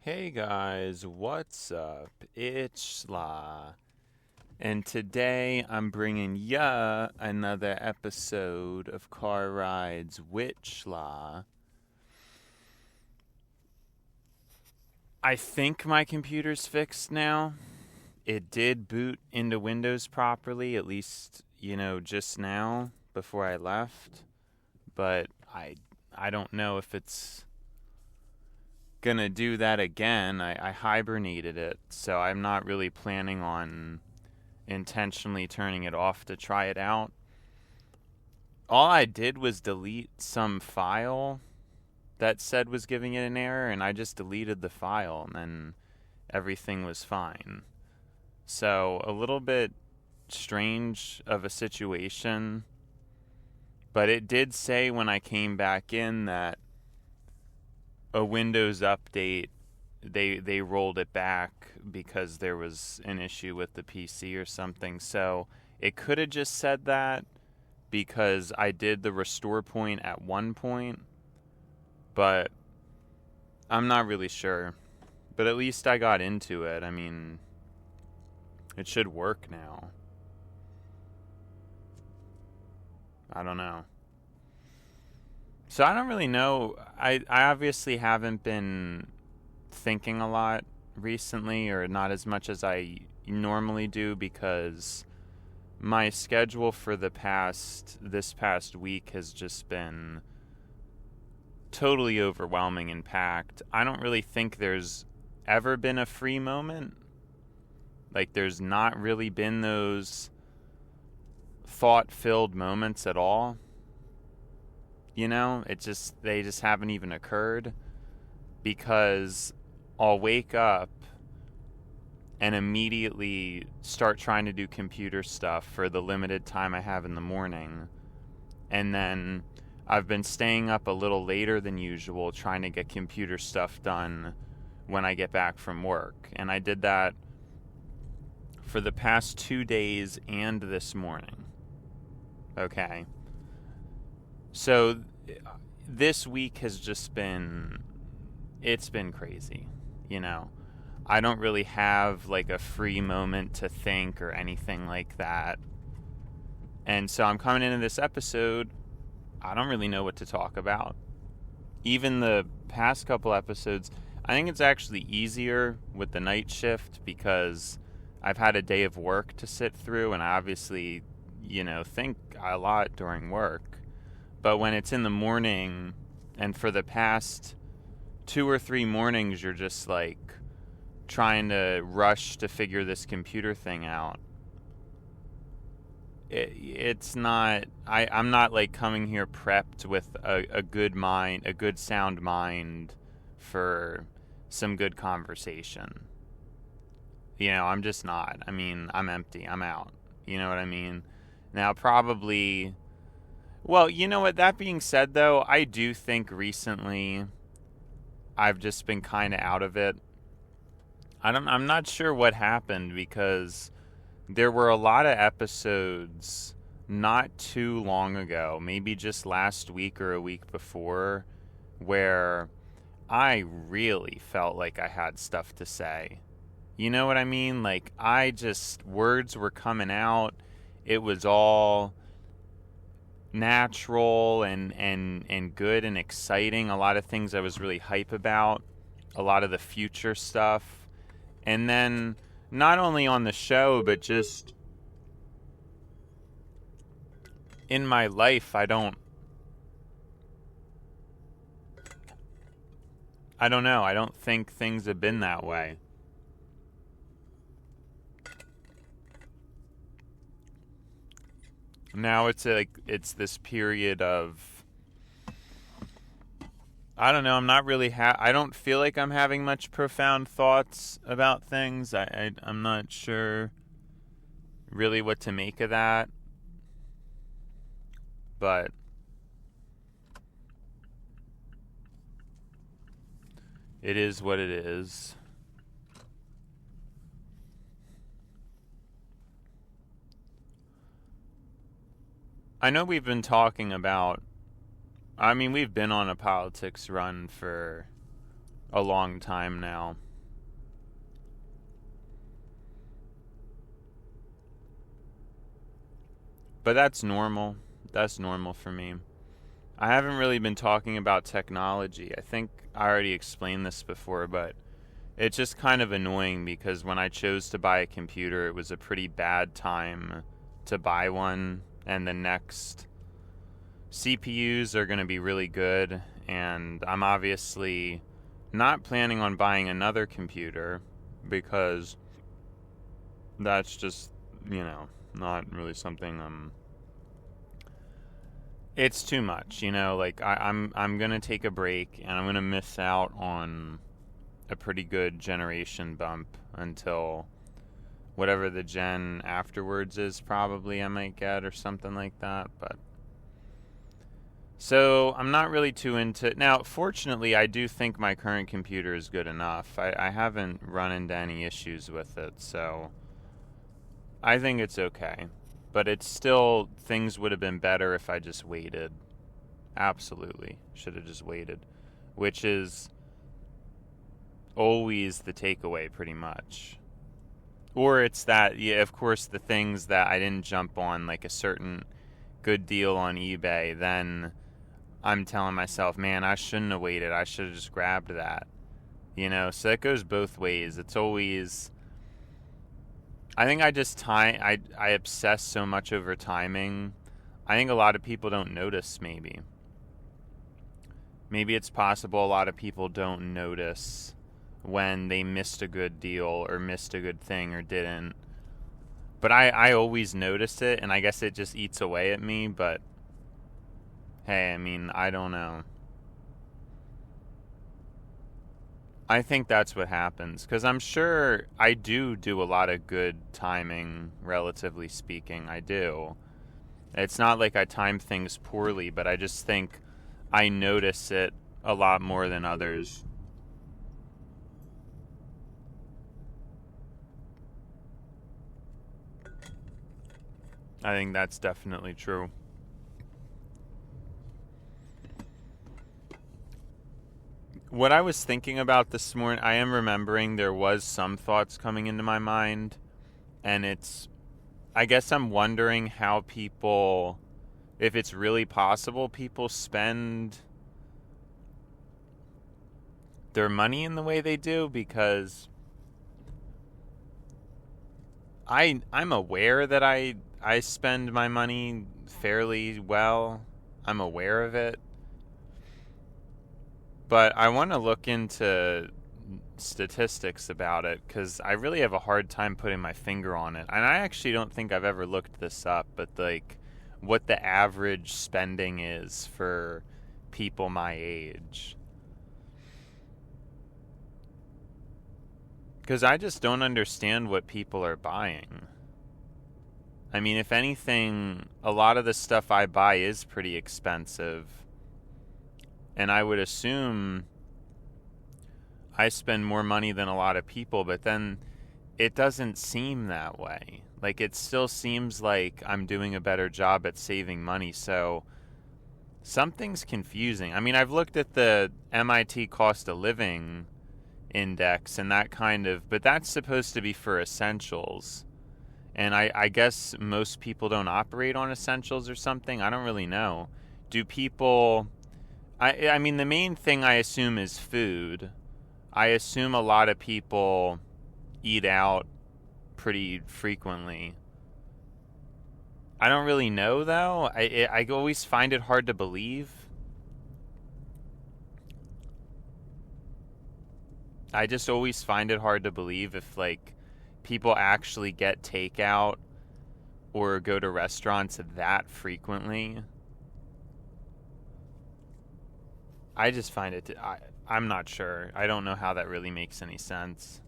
Hey guys, what's up? It's Sla, and today I'm bringing ya another episode of Car Rides with Sla. I think my computer's fixed now. It did boot into Windows properly, at least, just now before I left, but I don't know if it's gonna do that again. I hibernated it, so I'm not really planning on intentionally turning it off to try it out. All I did was delete some file that said was giving it an error, and I just deleted the file, and then everything was fine. So, a little bit strange of a situation, but it did say when I came back in that a Windows update they rolled it back because there was an issue with the PC or something. So it could have just said that because I did the restore point at one point, but I'm not really sure. But at least I got into it. I mean, it should work now. I don't know. So I don't really know. I obviously haven't been thinking a lot recently, or not as much as I normally do, because my schedule for this past week has just been totally overwhelming and packed. I don't really think there's ever been a free moment. Like, there's not really been those thought-filled moments at all. They just haven't even occurred, because I'll wake up and immediately start trying to do computer stuff for the limited time I have in the morning. And then I've been staying up a little later than usual trying to get computer stuff done when I get back from work. And I did that for the past 2 days and this morning. Okay. So this week has just been, it's been crazy, I don't really have like a free moment to think or anything like that. And so I'm coming into this episode, I don't really know what to talk about. Even the past couple episodes, I think it's actually easier with the night shift because I've had a day of work to sit through, and I obviously, think a lot during work. But when it's in the morning, and for the past 2 or 3 mornings, you're just like trying to rush to figure this computer thing out. It's not, I'm not like coming here prepped with a good mind, a good sound mind for some good conversation. I'm just not. I mean, I'm empty. I'm out. You know what I mean? Now, probably, well, you know what? That being said, though, I do think recently I've just been kind of out of it. I'm not sure what happened, because there were a lot of episodes not too long ago, maybe just last week or a week before, where I really felt like I had stuff to say. You know what I mean? Like, words were coming out. It was all natural and good and exciting. A lot of things I was really hype about. A lot of the future stuff. And then, not only on the show, but just in my life, I don't know. I don't think things have been that way. Now it's this period of, I don't know, I'm not really I don't feel like I'm having much profound thoughts about things. I'm not sure really what to make of that. But it is what it is. I know we've been talking about, we've been on a politics run for a long time now. But that's normal. That's normal for me. I haven't really been talking about technology. I think I already explained this before, but it's just kind of annoying because when I chose to buy a computer, it was a pretty bad time to buy one, and the next CPUs are going to be really good, and I'm obviously not planning on buying another computer because that's just, not really something it's too much, like I'm going to take a break and I'm going to miss out on a pretty good generation bump until whatever the gen afterwards is, probably I might get, or something like that. But so I'm not really too into now. Fortunately, I do think my current computer is good enough. I haven't run into any issues with it, so I think it's okay. But it's still, things would have been better if I just waited. Absolutely should have just waited, which is always the takeaway, pretty much. Or it's that, yeah, of course, the things that I didn't jump on, like a certain good deal on eBay, then I'm telling myself, man, I shouldn't have waited. I should have just grabbed that. So it goes both ways. It's always, I think I obsess so much over timing. I think a lot of people don't notice, maybe. Maybe it's possible a lot of people don't notice when they missed a good deal or missed a good thing or didn't. But I always notice it, and I guess it just eats away at me, but hey, I don't know. I think that's what happens, because I'm sure I do a lot of good timing, relatively speaking. I do. It's not like I time things poorly, but I just think I notice it a lot more than others. I think that's definitely true. What I was thinking about this morning, I am remembering there was some thoughts coming into my mind, and I guess I'm wondering how people, if it's really possible people spend their money in the way they do, because I'm aware that I spend my money fairly well. I'm aware of it. But I want to look into statistics about it, because I really have a hard time putting my finger on it. And I actually don't think I've ever looked this up, but like what the average spending is for people my age. Because I just don't understand what people are buying. If anything, a lot of the stuff I buy is pretty expensive. And I would assume I spend more money than a lot of people, but then it doesn't seem that way. Like, it still seems like I'm doing a better job at saving money, so something's confusing. I've looked at the MIT cost of living index and that kind of, but that's supposed to be for essentials. And I guess most people don't operate on essentials or something. I don't really know. Do people... the main thing I assume is food. I assume a lot of people eat out pretty frequently. I don't really know, though. I always find it hard to believe. I just always find it hard to believe if, like, people actually get takeout or go to restaurants that frequently. I just find it... I'm not sure. I don't know how that really makes any sense.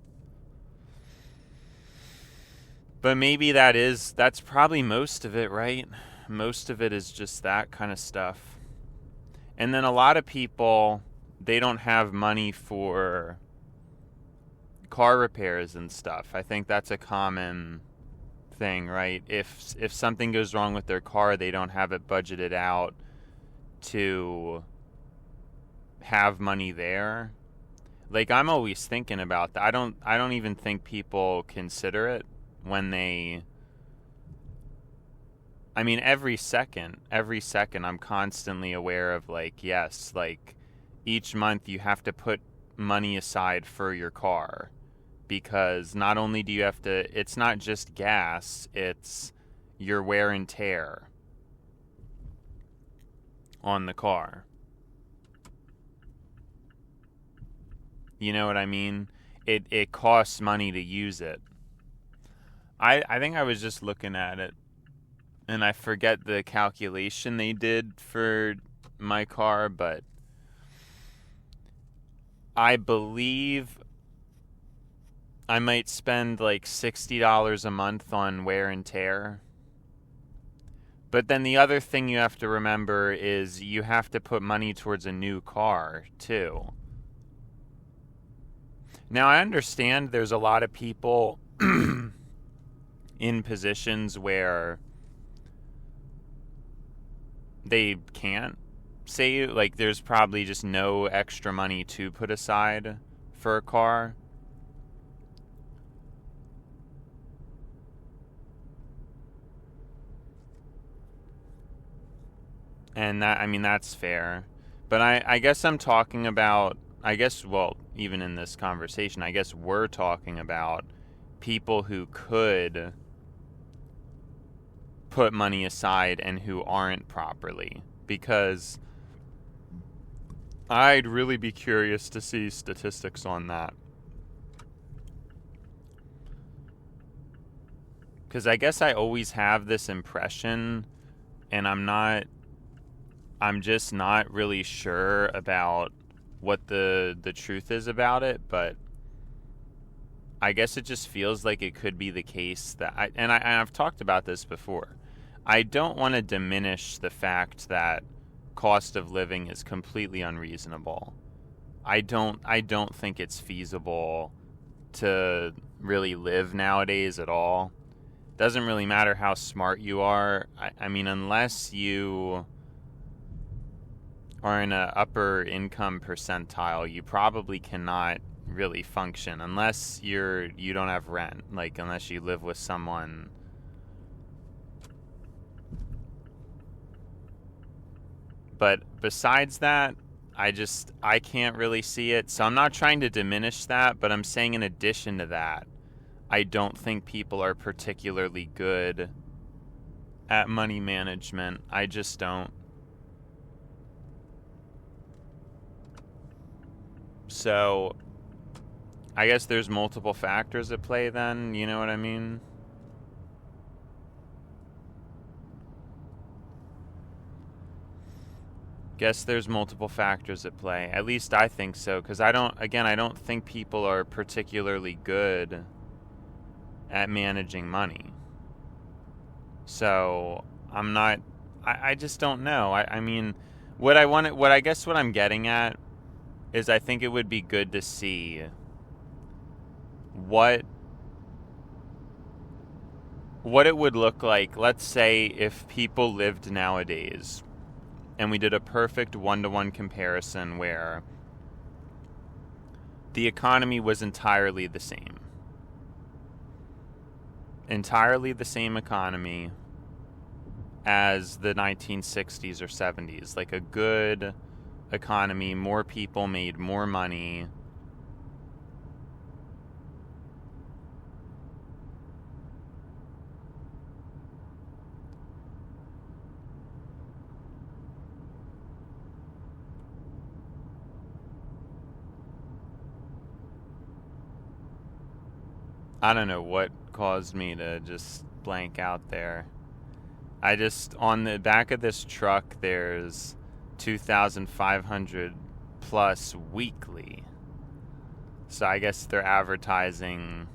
But maybe that's probably most of it, right? Most of it is just that kind of stuff. And then a lot of people, they don't have money for car repairs and stuff. I think that's a common thing, right? If something goes wrong with their car, they don't have it budgeted out to have money there. Like, I'm always thinking about that. I don't even think people consider it when they, I mean, every second I'm constantly aware of, like, yes, like, each month you have to put money aside for your car, because not only do you have to, it's not just gas, it's your wear and tear on the car. You know what I mean? It costs money to use it. I think I was just looking at it, and I forget the calculation they did for my car, but I believe I might spend like $60 a month on wear and tear. But then the other thing you have to remember is you have to put money towards a new car, too. Now, I understand there's a lot of people in positions where they can't save. Like, there's probably just no extra money to put aside for a car. And that, I mean, that's fair. But I guess I'm talking about, well, even in this conversation, I guess we're talking about people who could put money aside and who aren't properly. Because I'd really be curious to see statistics on that. Because I guess I always have this impression, and I'm just not really sure about what the truth is about it, but I guess it just feels like it could be the case that I've talked about this before. I don't want to diminish the fact that cost of living is completely unreasonable. I don't think it's feasible to really live nowadays at all. Doesn't really matter how smart you are. I mean, unless you are in an upper income percentile, you probably cannot really function unless you don't have rent, like unless you live with someone. But besides that, I can't really see it. So I'm not trying to diminish that, but I'm saying in addition to that, I don't think people are particularly good at money management. I just don't. So I guess there's multiple factors at play then, you know what I mean? Guess there's multiple factors at play. At least I think so, because I don't think people are particularly good at managing money. So I just don't know. I mean, what I'm getting at is I think it would be good to see what it would look like, let's say, if people lived nowadays and we did a perfect one-to-one comparison where the economy was entirely the same. Entirely the same economy as the 1960s or 70s. Like a good economy, more people made more money. I don't know what caused me to just blank out there. On the back of this truck, there's 2,500 plus weekly. So I guess they're advertising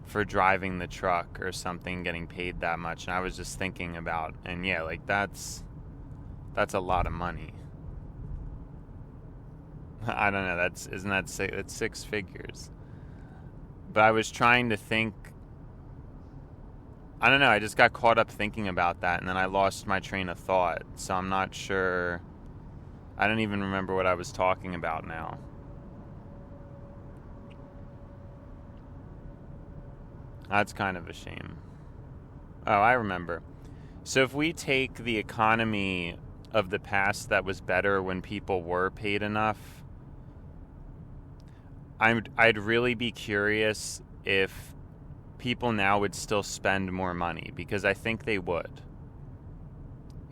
for driving the truck or something, getting paid that much. And I was just thinking about, and yeah, like that's a lot of money. I don't know, that's 6 figures. But I was trying to think, I don't know, I just got caught up thinking about that, and then I lost my train of thought. So I'm not sure I don't even remember what I was talking about now. That's kind of a shame. Oh, I remember. So if we take the economy of the past that was better when people were paid enough, I'd really be curious if people now would still spend more money, because I think they would.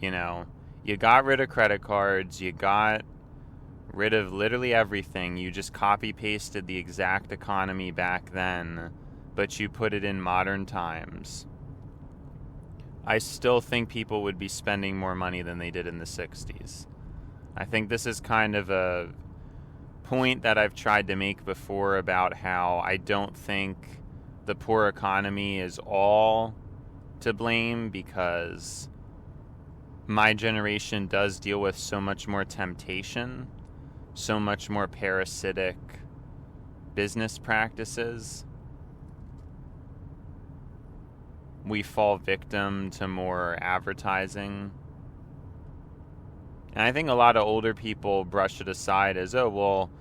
You know, you got rid of credit cards, you got rid of literally everything. You just copy pasted the exact economy back then, but you put it in modern times. I still think people would be spending more money than they did in the 60s. I think this is kind of a point that I've tried to make before about how I don't think the poor economy is all to blame, because my generation does deal with so much more temptation, so much more parasitic business practices. We fall victim to more advertising. And I think a lot of older people brush it aside as, oh, well,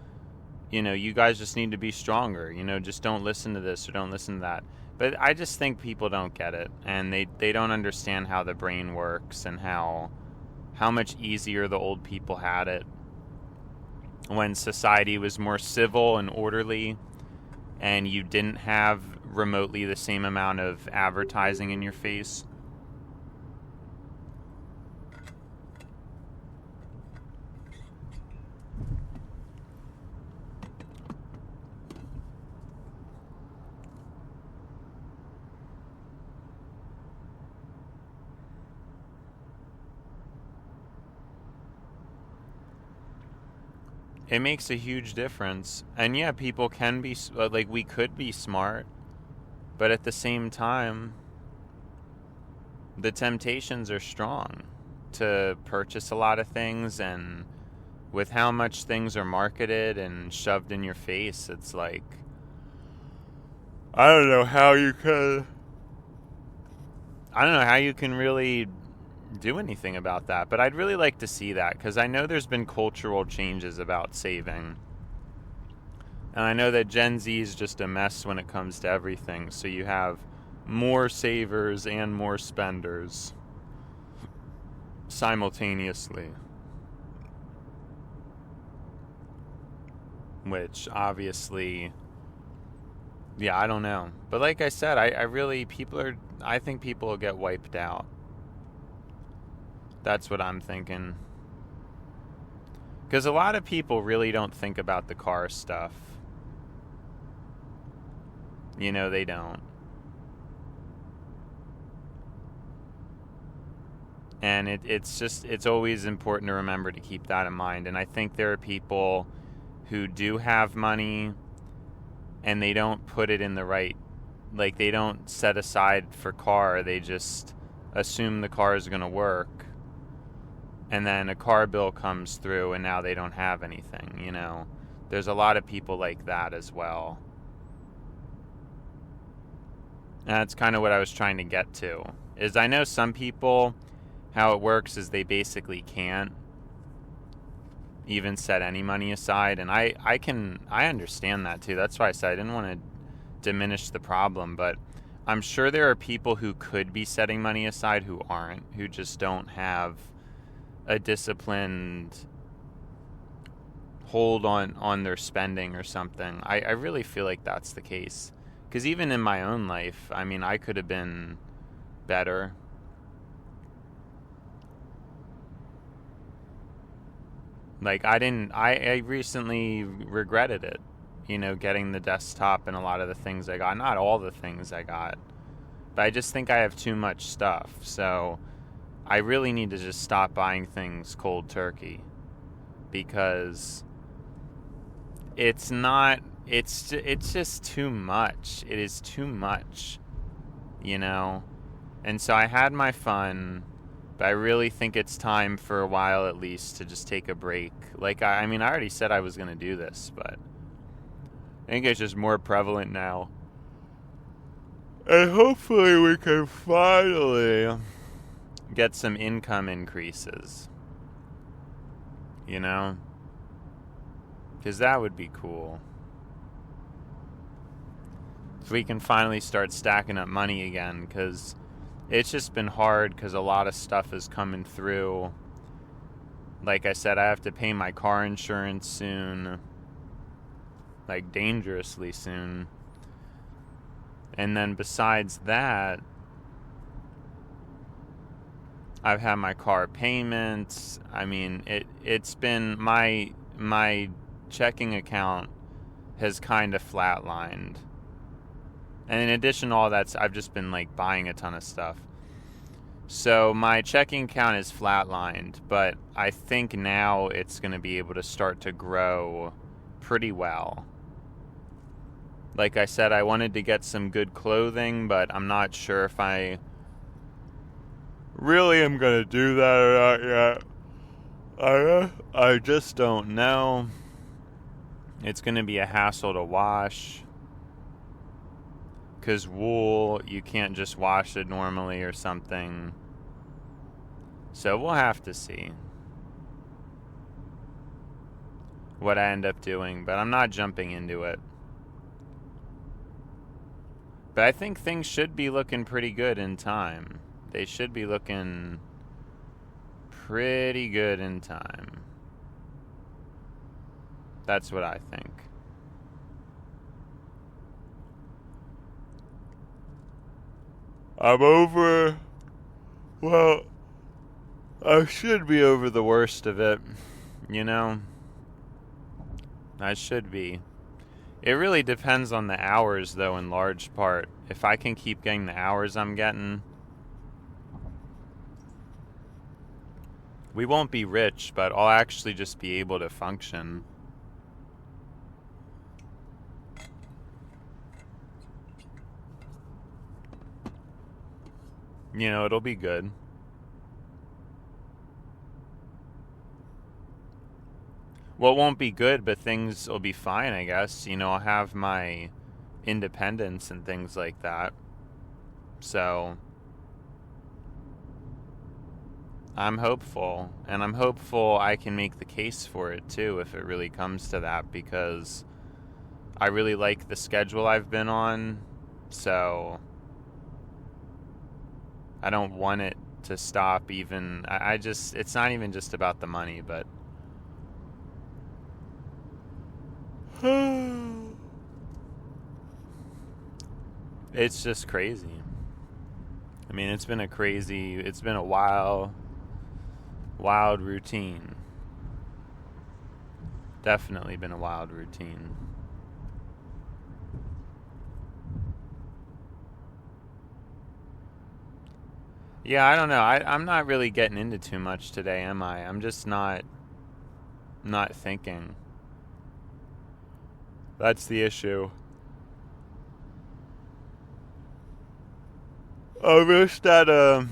you know, you guys just need to be stronger. You know, just don't listen to this or don't listen to that. But I just think people don't get it. And they don't understand how the brain works and how much easier the old people had it when society was more civil and orderly, and you didn't have remotely the same amount of advertising in your face. It makes a huge difference. And yeah, people can be, like, we could be smart, but at the same time, the temptations are strong to purchase a lot of things, and with how much things are marketed and shoved in your face, it's like, I don't know how you can really do anything about that. But I'd really like to see that, because I know there's been cultural changes about saving, and I know that Gen Z is just a mess when it comes to everything. So you have more savers and more spenders simultaneously, which obviously, yeah, I don't know. But like I said, I think people will get wiped out. That's what I'm thinking. Because a lot of people really don't think about the car stuff. You know, they don't. And it's always important to remember to keep that in mind. And I think there are people who do have money and they don't put it in the right, like, they don't set aside for car. They just assume the car is going to work. And then a car bill comes through and now they don't have anything, you know. There's a lot of people like that as well. And that's kind of what I was trying to get to. Is I know some people, how it works is they basically can't even set any money aside. And I understand that too. That's why I said I didn't want to diminish the problem. But I'm sure there are people who could be setting money aside who aren't, who just don't have a disciplined hold on their spending or something. I really feel like that's the case. Because even in my own life, I mean, I could have been better. Like, I recently regretted it, you know, getting the desktop and a lot of the things I got. Not all the things I got, but I just think I have too much stuff. So I really need to just stop buying things cold turkey, because it's just too much. It is too much, you know? And so I had my fun, but I really think it's time for a while at least to just take a break. Like, I mean, I already said I was going to do this, but I think it's just more prevalent now. And hopefully we can finally get some income increases. you know? Because that would be cool. If we can finally start stacking up money again, because it's just been hard because a lot of stuff is coming through. Like I said, I have to pay my car insurance soon. Like, dangerously soon. And then besides that, I've had my car payments. I mean, it's been my checking account has kind of flatlined. And in addition to all that, I've just been like buying a ton of stuff. So my checking account is flatlined, but I think now it's going to be able to start to grow pretty well. Like I said, I wanted to get some good clothing, but I'm not sure if I really am going to do that or not yet. I just don't know. It's going to be a hassle to wash. Because wool, you can't just wash it normally or something. So we'll have to see what I end up doing. But I'm not jumping into it. But I think things should be looking pretty good in time. They should be looking pretty good in time. That's what I think. I'm over, well, I should be over the worst of it, you know? I should be. It really depends on the hours, though, in large part. If I can keep getting the hours I'm getting, we won't be rich, but I'll actually just be able to function. You know, it'll be good. Well, it won't be good, but things will be fine, I guess. You know, I'll have my independence and things like that. So, I'm hopeful. And I'm hopeful I can make the case for it, too, if it really comes to that. Because I really like the schedule I've been on. So, I don't want it to stop even. I just, it's not even just about the money, but it's just crazy. I mean, it's been a wild routine. Definitely been a wild routine. Yeah, I don't know. I'm not really getting into too much today, am I? I'm just not thinking. That's the issue. I'm just at a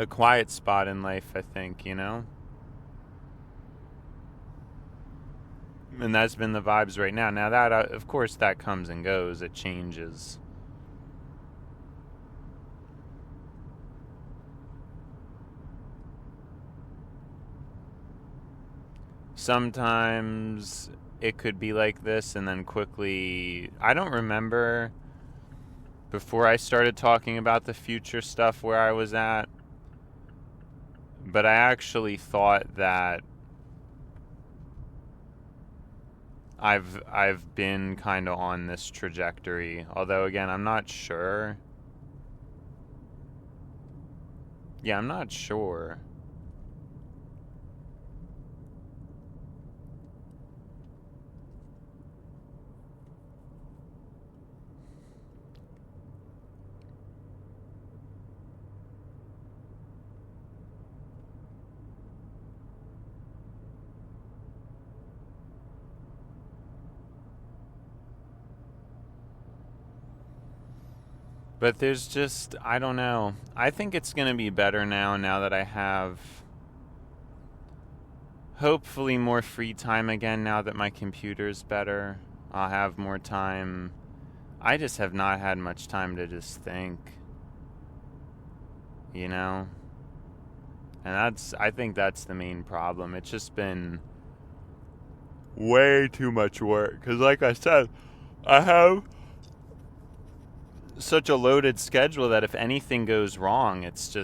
quiet spot in life, I think, you know? And that's been the vibes right now. Now that, of course, that comes and goes. It changes. Sometimes it could be like this and then quickly... I don't remember before I started talking about the future stuff where I was at, but I actually thought that I've been kind of on this trajectory. Although, again, I'm not sure. Yeah, I'm not sure. But there's just, I don't know. I think it's going to be better now that I have hopefully more free time again now that my computer's better. I'll have more time. I just have not had much time to just think. You know? And I think that's the main problem. It's just been way too much work. Because like I said, I have such a loaded schedule that if anything goes wrong, it's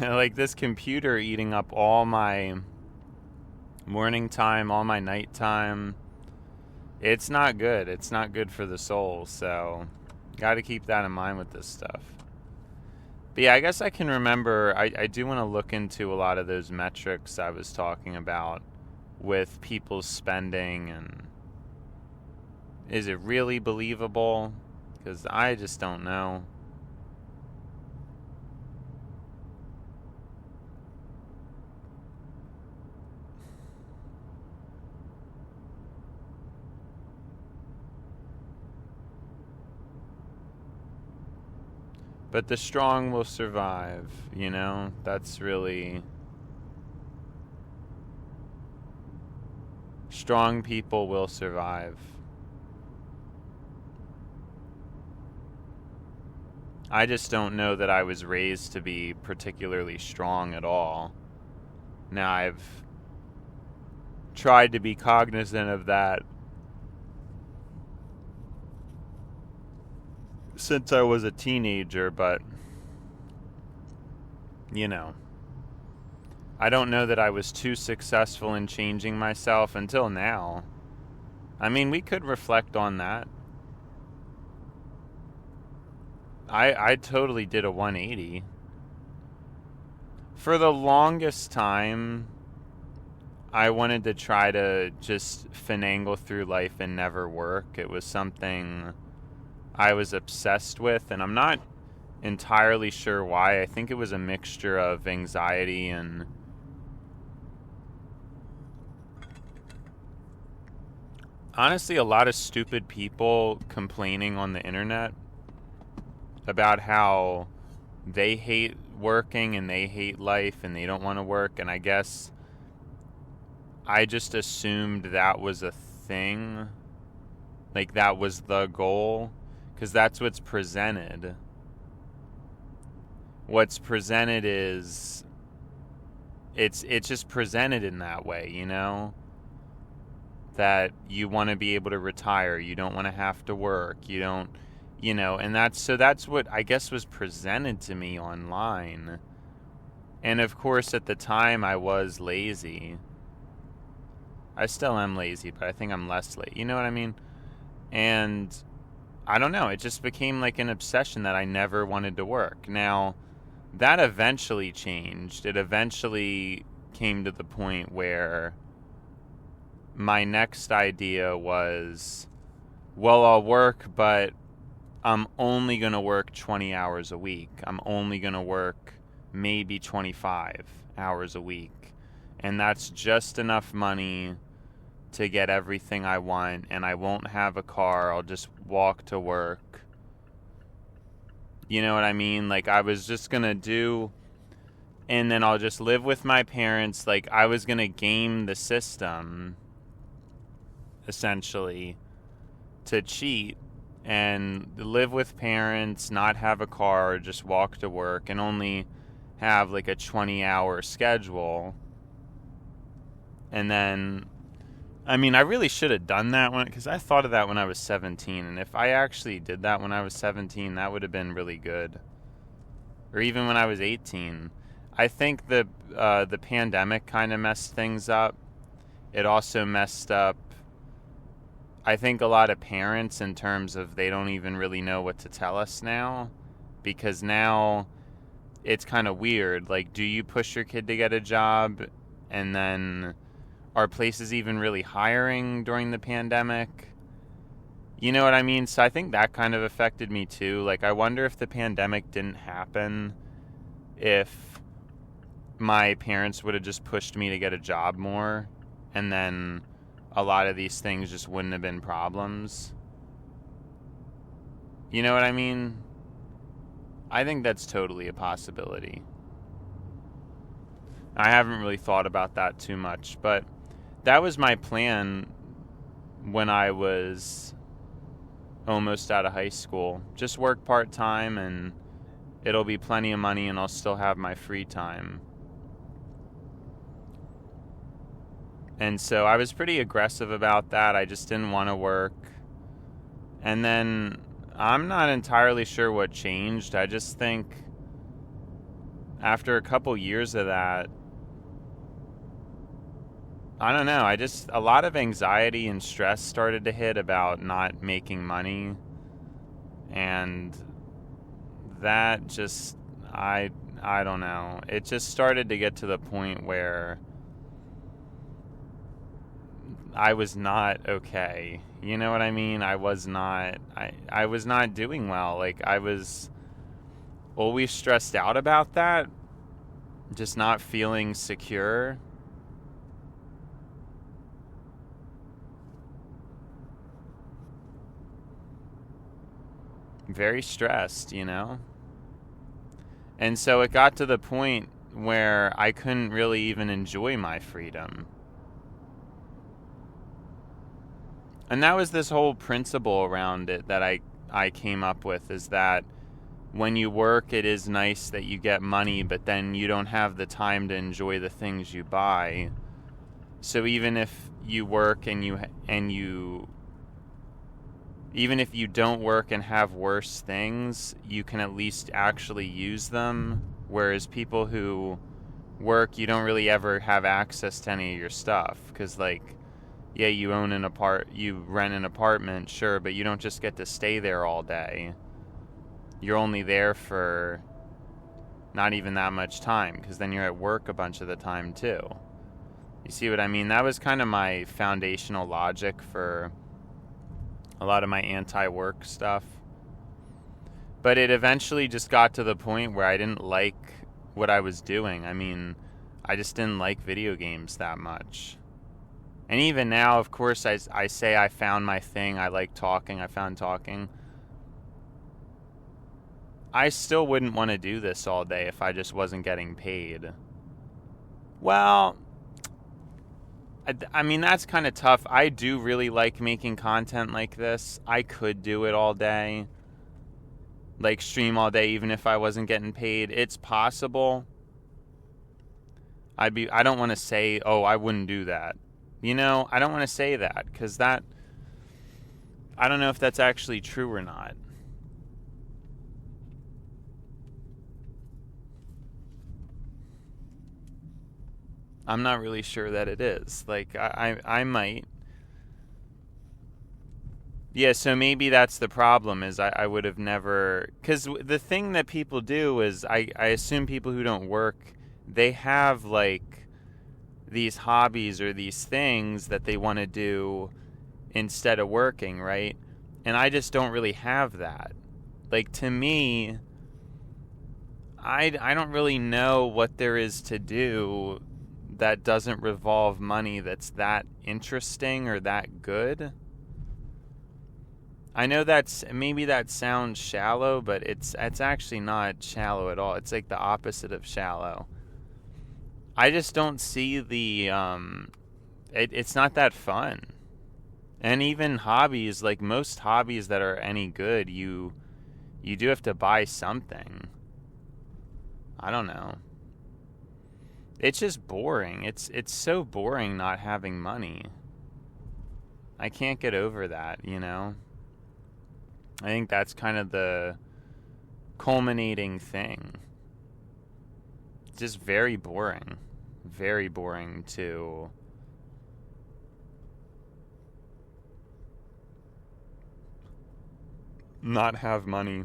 like this computer eating up all my morning time, all my night time. It's not good. It's not good for the soul. So got to keep that in mind with this stuff. But yeah, I guess I can remember, I do want to look into a lot of those metrics I was talking about with people's spending, and is it really believable? Because I just don't know. But the strong will survive, That's really... Strong people will survive. I just don't know that I was raised to be particularly strong at all. Now, I've tried to be cognizant of that since I was a teenager, but, I don't know that I was too successful in changing myself until now. I mean, we could reflect on that. I totally did a 180. For the longest time, I wanted to try to just finagle through life and never work. It was something I was obsessed with, and I'm not entirely sure why. I think it was a mixture of anxiety and honestly a lot of stupid people complaining on the internet about how they hate working and they hate life and they don't want to work, and I guess I just assumed that was a thing, like that was the goal, because that's what's presented. What's presented is it's just presented in that way, that you want to be able to retire, you don't want to have to work, you don't, and that's what I guess was presented to me online. And of course at the time I was lazy. I still am lazy, but I think I'm less lazy, you know what I mean? And I don't know, it just became like an obsession that I never wanted to work. Now, that eventually changed. It eventually came to the point where my next idea was, well, I'll work, but I'm only going to work 20 hours a week. I'm only going to work maybe 25 hours a week. And that's just enough money to get everything I want, and I won't have a car. I'll just walk to work. You know what I mean? Like, I was just going to do, and then I'll just live with my parents. Like, I was going to game the system, essentially, to cheat and live with parents, not have a car, just walk to work, and only have like a 20-hour schedule. And then, I mean, I really should have done that because I thought of that when I was 17, and if I actually did that when I was 17, that would have been really good. Or even when I was 18. I think the pandemic kind of messed things up. It also messed up, I think, a lot of parents in terms of they don't even really know what to tell us now, because now it's kind of weird. Like, do you push your kid to get a job, and then are places even really hiring during the pandemic? You know what I mean? So I think that kind of affected me too. Like, I wonder if the pandemic didn't happen, if my parents would have just pushed me to get a job more, and then a lot of these things just wouldn't have been problems. You know what I mean? I think that's totally a possibility. I haven't really thought about that too much, but that was my plan when I was almost out of high school. Just work part-time and it'll be plenty of money and I'll still have my free time. And so I was pretty aggressive about that. I just didn't want to work. And then I'm not entirely sure what changed. I just think after a couple years of that, I don't know, a lot of anxiety and stress started to hit about not making money. And that just, I don't know. It just started to get to the point where I was not okay. You know what I mean? I was not doing well. Like, I was always stressed out about that, just not feeling secure. Very stressed, you know? And so it got to the point where I couldn't really even enjoy my freedom. And that was this whole principle around it that I came up with, is that when you work, it is nice that you get money, but then you don't have the time to enjoy the things you buy. So even if you work and even if you don't work and have worse things, you can at least actually use them. Whereas people who work, you don't really ever have access to any of your stuff. Because, like, yeah, you rent an apartment, sure, but you don't just get to stay there all day. You're only there for not even that much time, because then you're at work a bunch of the time too. You see what I mean? That was kind of my foundational logic for a lot of my anti-work stuff. But it eventually just got to the point where I didn't like what I was doing. I mean, I just didn't like video games that much. And even now, of course, I say I found my thing. I like talking. I found talking. I still wouldn't want to do this all day if I just wasn't getting paid. Well, I mean, that's kind of tough. I do really like making content like this. I could do it all day. Like, stream all day even if I wasn't getting paid. It's possible. I don't want to say, oh, I wouldn't do that. You know, I don't want to say that, because I don't know if that's actually true or not. I'm not really sure that it is. Like, I might. Yeah, so maybe that's the problem, is I would have never... Because the thing that people do is, I assume people who don't work, they have, like, these hobbies or these things that they want to do instead of working, right? And I just don't really have that. Like, to me, I don't really know what there is to do that doesn't revolve money that's that interesting or that good. I know maybe that sounds shallow, but it's actually not shallow at all. It's like the opposite of shallow. I just don't see it's not that fun. And even hobbies, like most hobbies that are any good, you do have to buy something. I don't know. It's just boring. It's so boring not having money. I can't get over that, you know? I think that's kind of the culminating thing. It's just very boring. Very boring to not have money.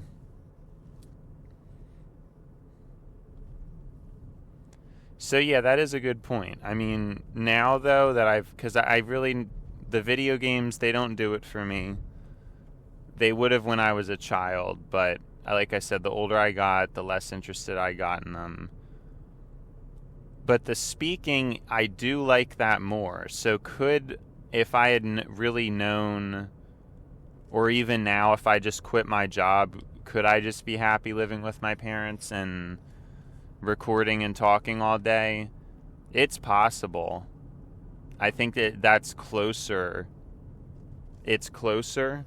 So yeah, that is a good point. I mean, now though that because I really, the video games, they don't do it for me. They would have when I was a child, but like I said, the older I got, the less interested I got in them. But the speaking, I do like that more. So if I had really known, or even now, if I just quit my job, could I just be happy living with my parents and recording and talking all day? It's possible. I think that's closer. It's closer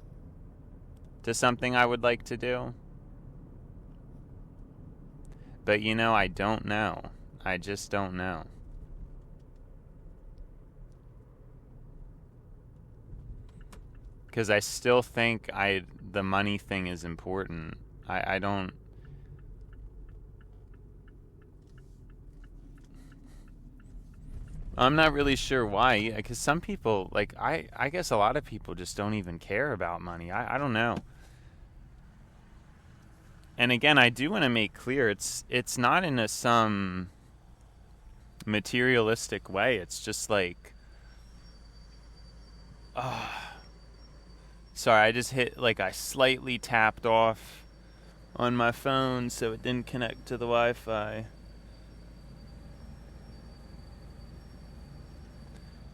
to something I would like to do. But I don't know. I just don't know. Because I still think the money thing is important. I don't... I'm not really sure why. Because some people, I guess a lot of people just don't even care about money. I don't know. And again, I do want to make clear, it's not in some materialistic way. It's just sorry, I just hit, I slightly tapped off on my phone so it didn't connect to the Wi-Fi.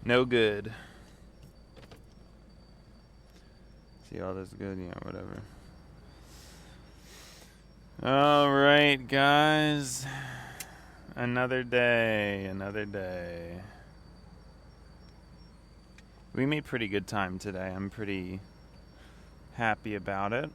No good. See, all this good? Yeah, whatever. Alright, guys. Another day. We made pretty good time today. I'm pretty happy about it.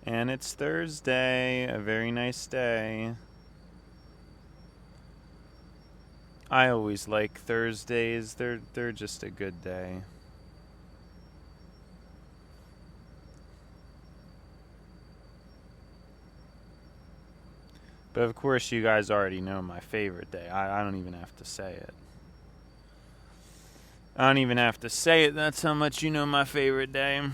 And it's Thursday, a very nice day. I always like Thursdays. They're just a good day. But of course, you guys already know my favorite day. I don't even have to say it. That's how much you know my favorite day.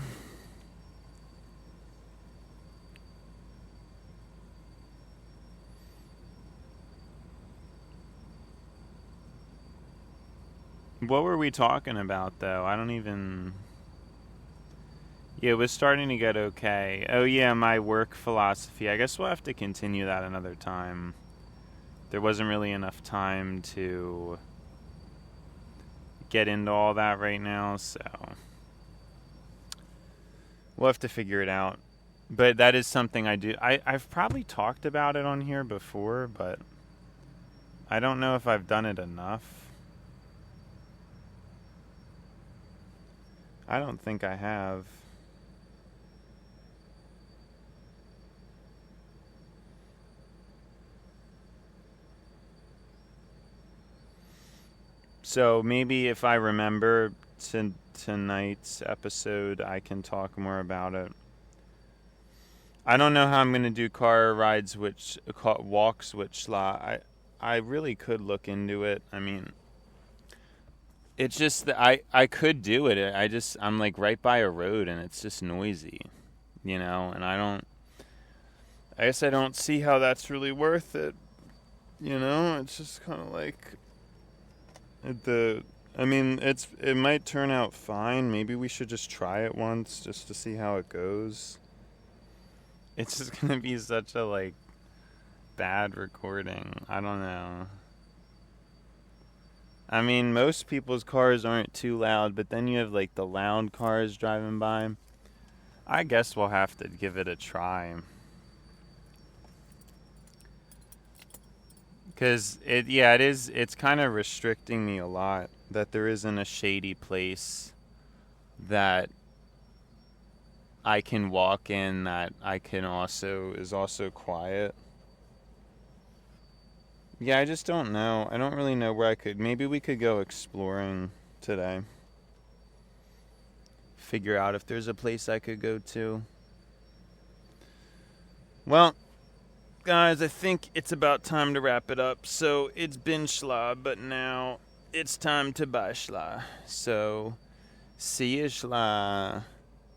What were we talking about, though? I don't even... Yeah, it was starting to get okay. Oh, yeah, my work philosophy. I guess we'll have to continue that another time. There wasn't really enough time to get into all that right now, so... We'll have to figure it out. But that is something I do. I've probably talked about it on here before, but I don't know if I've done it enough. I don't think I have. So maybe if I remember tonight's episode, I can talk more about it. I don't know how I'm going to do car rides, walks, I really could look into it. I mean, it's just that I could do it. I'm right by a road and it's just noisy, and I guess I don't see how that's really worth it. It's just kind of it might turn out fine. Maybe we should just try it once just to see how it goes. It's just going to be such a bad recording. I don't know. I mean, most people's cars aren't too loud, but then you have the loud cars driving by. I guess we'll have to give it a try. Because it's kind of restricting me a lot that there isn't a shady place that I can walk in that is also quiet. Yeah, I just don't know. I don't really know where maybe we could go exploring today. Figure out if there's a place I could go to. Well, guys, I think it's about time to wrap it up. So it's been schla, but now it's time to buy schla. So see you schla.